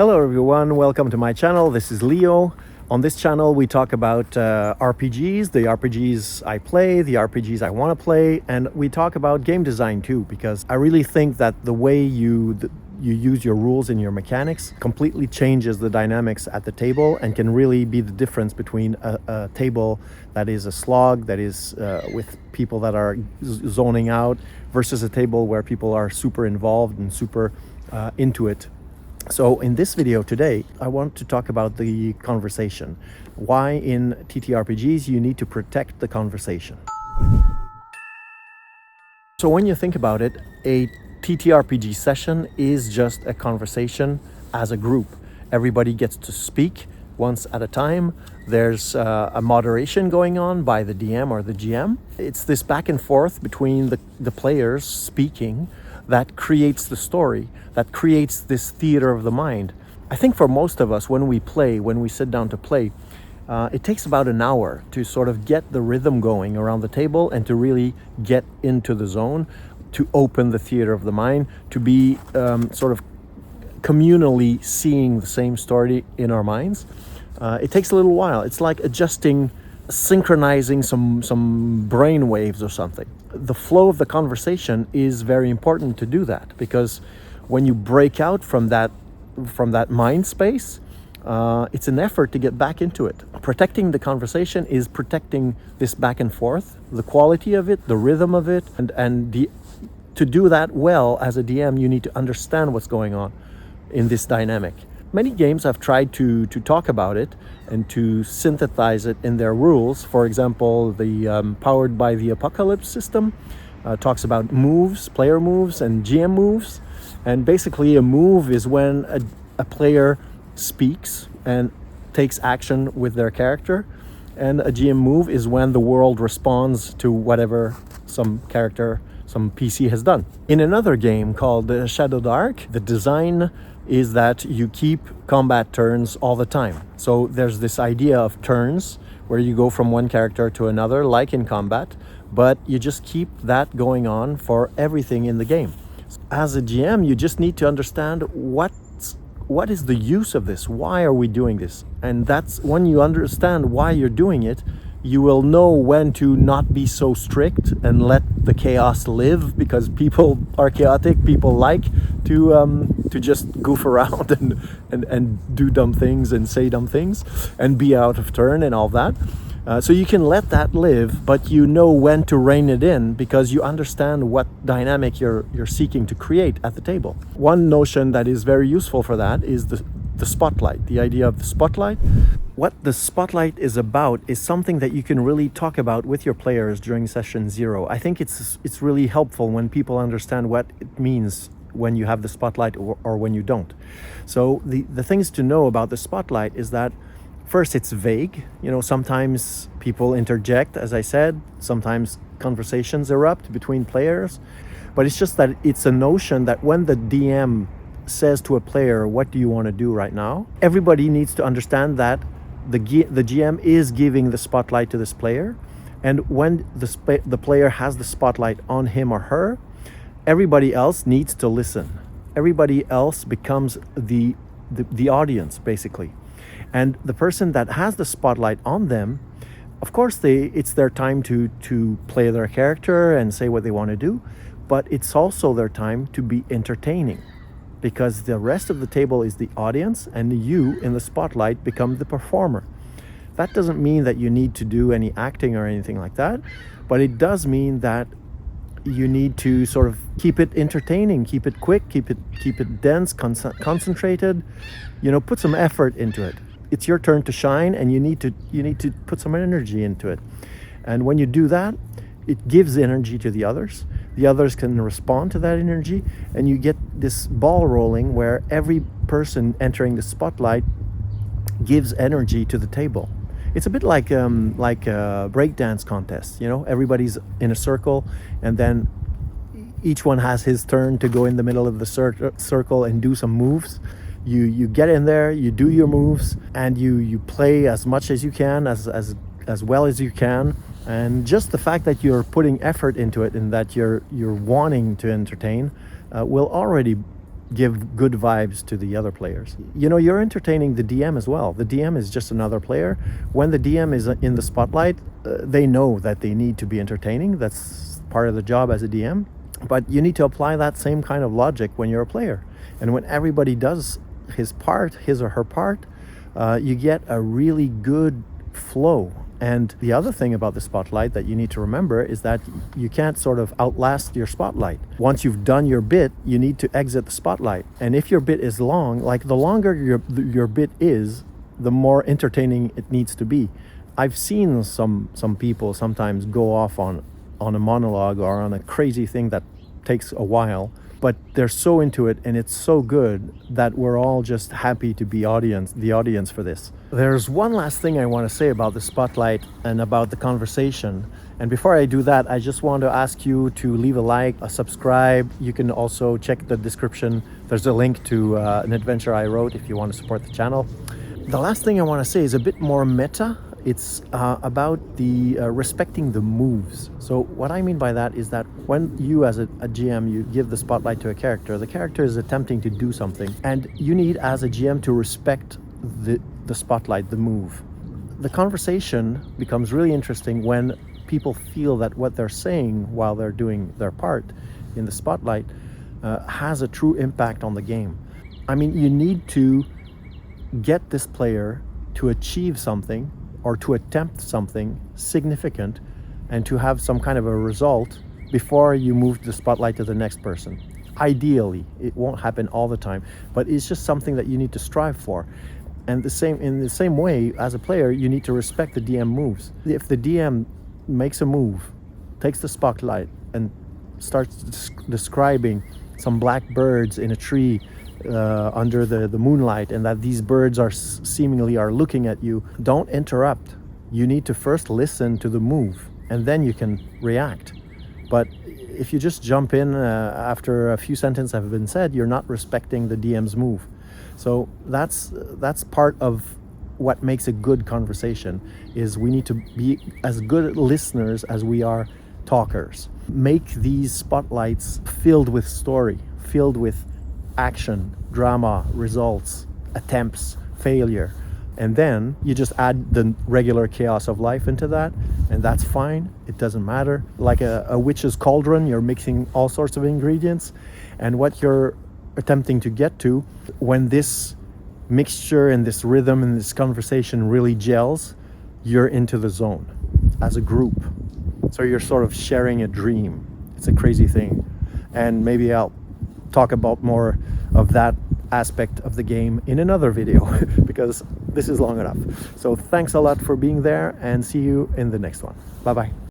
Hello everyone, welcome to my channel. This is Leo. On this channel we talk about RPGs, the RPGs I play, the RPGs I want to play, and we talk about game design too, because I really think that the way you use your rules and your mechanics completely changes the dynamics at the table and can really be the difference between a table that is a slog, that is with people that are zoning out, versus a table where people are super involved and super into it. So in this video today, I want to talk about the conversation. Why in TTRPGs you need to protect the conversation. So when you think about it, a TTRPG session is just a conversation as a group. Everybody gets to speak once at a time. There's a moderation going on by the DM or the GM. It's this back and forth between the players speaking that creates the story, that creates this theater of the mind. I think for most of us, when we sit down to play, it takes about an hour to sort of get the rhythm going around the table and to really get into the zone, to open the theater of the mind, to be sort of communally seeing the same story in our minds. It takes a little while. It's like synchronizing some brain waves or something. The flow of the conversation is very important to do that, because when you break out from that mind space, it's an effort to get back into it. Protecting the conversation is protecting this back and forth, the quality of it, the rhythm of it, and to do that well as a DM, you need to understand what's going on in this dynamic. Many games have tried to talk about it and to synthesize it in their rules. For example, the Powered by the Apocalypse system talks about moves, player moves, and GM moves. And basically a move is when a player speaks and takes action with their character. And a GM move is when the world responds to whatever some PC has done. In another game called Shadow Dark, the design is that you keep combat turns all the time. So there's this idea of turns where you go from one character to another, like in combat, but you just keep that going on for everything in the game. As a GM, you just need to understand what is the use of this? Why are we doing this? And that's when you understand why you're doing it, you will know when to not be so strict and let the chaos live, because people are chaotic. People like to just goof around and do dumb things and say dumb things and be out of turn and all that. So you can let that live, but you know when to rein it in, because you understand what dynamic you're seeking to create at the table. One notion that is very useful for that is the spotlight, the idea of the spotlight. What the spotlight is about is something that you can really talk about with your players during session 0. I think it's really helpful when people understand what it means when you have the spotlight or when you don't. So the things to know about the spotlight is that first, it's vague. Sometimes people interject, as I said, sometimes conversations erupt between players, but it's just that it's a notion that when the DM says to a player, what do you want to do right now? Everybody needs to understand that the GM is giving the spotlight to this player, and when the player has the spotlight on him or her, everybody else needs to listen. Everybody else becomes the audience, basically. And the person that has the spotlight on them, of course, it's their time to play their character and say what they want to do, but it's also their time to be entertaining, because the rest of the table is the audience and you in the spotlight become the performer. That doesn't mean that you need to do any acting or anything like that, but it does mean that you need to sort of keep it entertaining, keep it quick, keep it dense, concentrated, put some effort into it. It's your turn to shine, and you need to put some energy into it. And when you do that, it gives energy to the others. The others can respond to that energy, and you get this ball rolling where every person entering the spotlight gives energy to the table. It's a bit like a breakdance contest. Everybody's in a circle, and then each one has his turn to go in the middle of the circle and do some moves. You get in there, you do your moves, and you play as much as you can, as well as you can. And just the fact that you're putting effort into it and that you're wanting to entertain will already give good vibes to the other players. You know, you're entertaining the DM as well. The DM is just another player. When the DM is in the spotlight, they know that they need to be entertaining. That's part of the job as a DM. But you need to apply that same kind of logic when you're a player. And when everybody does his part, his or her part, you get a really good flow. And the other thing about the spotlight that you need to remember is that you can't sort of outlast your spotlight. Once you've done your bit, you need to exit the spotlight. And if your bit is long, like the longer your bit is, the more entertaining it needs to be. I've seen some people sometimes go off on a monologue or on a crazy thing that takes a while, but they're so into it and it's so good that we're all just happy to be the audience for this. There's one last thing I want to say about the spotlight and about the conversation. And before I do that, I just want to ask you to leave a like, a subscribe. You can also check the description. There's a link to an adventure I wrote if you want to support the channel. The last thing I want to say is a bit more meta. It's about the respecting the moves. So what I mean by that is that when you as a GM, you give the spotlight to a character, the character is attempting to do something, and you need as a GM to respect the spotlight, the move. The conversation becomes really interesting when people feel that what they're saying while they're doing their part in the spotlight has a true impact on the game. I mean, you need to get this player to achieve something or to attempt something significant and to have some kind of a result before you move the spotlight to the next person. Ideally, it won't happen all the time, but it's just something that you need to strive for. And in the same way, as a player, you need to respect the DM moves. If the DM makes a move, takes the spotlight and starts describing some black birds in a tree under the moonlight, and that these birds are seemingly looking at you, don't interrupt. You need to first listen to the move and then you can react. But if you just jump in after a few sentences have been said, you're not respecting the DM's move. So that's part of what makes a good conversation, is we need to be as good listeners as we are talkers. Make these spotlights filled with story, filled with action, drama, results, attempts, failure. And then you just add the regular chaos of life into that, and that's fine. It doesn't matter. Like a witch's cauldron, you're mixing all sorts of ingredients, and what you're attempting to get to, when this mixture and this rhythm and this conversation really gels, you're into the zone as a group. So you're sort of sharing a dream. It's a crazy thing. And maybe I'll talk about more of that aspect of the game in another video because this is long enough. So thanks a lot for being there, and see you in the next one. Bye bye.